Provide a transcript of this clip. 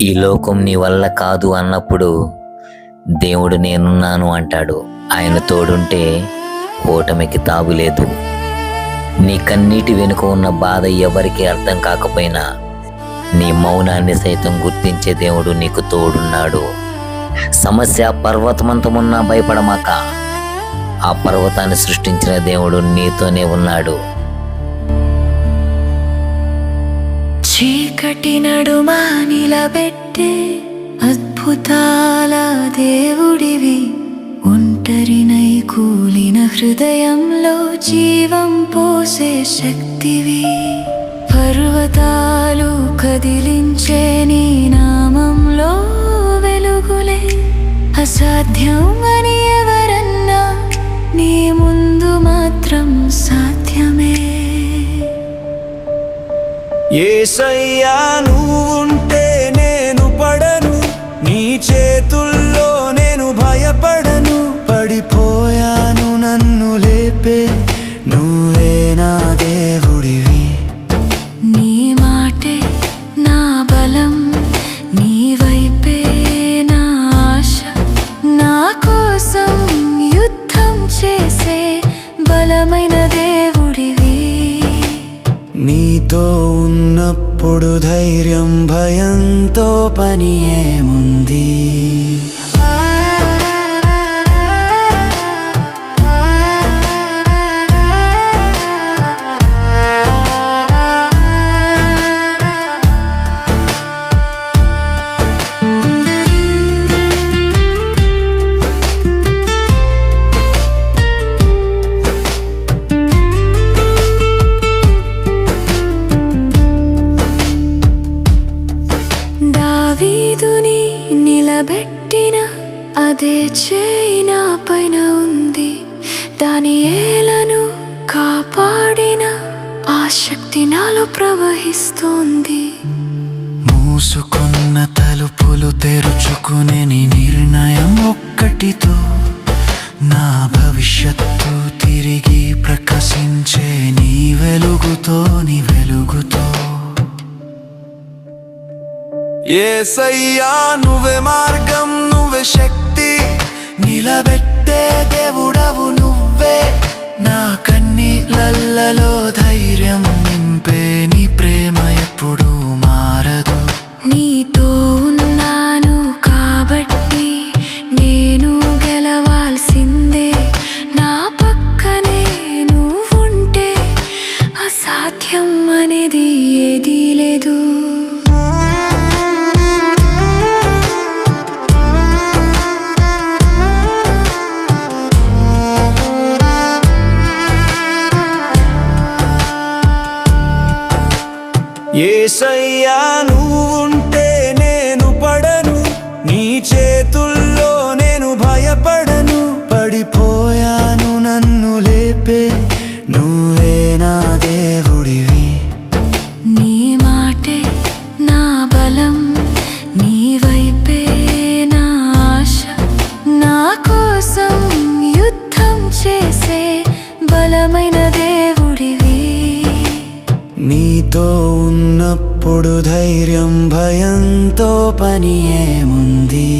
ఈ లోకం నీ వల్ల కాదు అన్నప్పుడు దేవుడు నేనున్నాను అంటాడు. ఆయన తోడుంటే ఓటమికి తావులేదు. నీ కన్నీటి వెనుక ఉన్న బాధ ఎవరికీ అర్థం కాకపోయినా నీ మౌనాన్ని సైతం గుర్తించే దేవుడు నీకు తోడున్నాడు. సమస్య పర్వతమంతమున్నా భయపడమాక, ఆ పర్వతాన్ని సృష్టించిన దేవుడు నీతోనే ఉన్నాడు. చీకటి నడుమ నిలబెట్టే అద్భుతాల దేవుడివి, ఒంటరినై కూలిన హృదయంలో జీవం పోసే శక్తివి. పర్వతాలు కదిలించే నీ నామంలో వెలుగులే. అసాధ్యం అని ఎవరన్నా నీ ముందు మాత్రం సాధ్యమే. యేసయ్యా నువ్వుంటే నేను పడను, నీ చేతుల్లో నేను భయపడను. పడిపోయాను నన్ను లేపే నువ్వే నా దేవుడివి. నీ మాటే నా బలం, నీ వైపే నా ఆశ. నా కోసం యుద్ధం చేసే బలమైన దేవుడివి. నీతో ఉన్నప్పుడు ధైర్యం భయంతో పని ఏముంది. దావీదుని నిలబెట్టిన అదే చేయి నా పైన ఉంది. దానియేలును కాపాడిన ఆ శక్తి నాలో ప్రవహిస్తోంది. మూసుకున్న తలుపులు తెరుచుకునే నీ నిర్ణయం ఒక్కటితో నా భవిష్యత్తు తిరిగి ప్రకాశించే నీ వెలుగుతో, నీ వెలుగుతో. యేసయ్యా నువ్వే మార్గం, నువ్వే శక్తి, నిలబెట్టే దేవుడవు నువ్వే. నా కన్నీళ్ళలో ధైర్యం నింపే నీ ప్రేమ ఎప్పుడూ మారదు. నీతో ఉన్నాను కాబట్టి నేను గెలవాల్సిందే. నా పక్కనే నువ్వుంటే అసాధ్యం అనేది ఏదీ లేదు. యేసయ్యా నువ్వుంటే నేను పడను, నీ చేతుల్లో నేను భయపడను. పడిపోయాను నన్ను లేపే నువ్వే నా దేవుడివి. నీ మాటే నా బలం, నీ వైపే నా ఆశ. నా కోసం యుద్ధం చేసే బలమైన దేవుడివి. నీతో ఉన్నప్పుడు ధైర్యం భయంతో పని ఏముంది.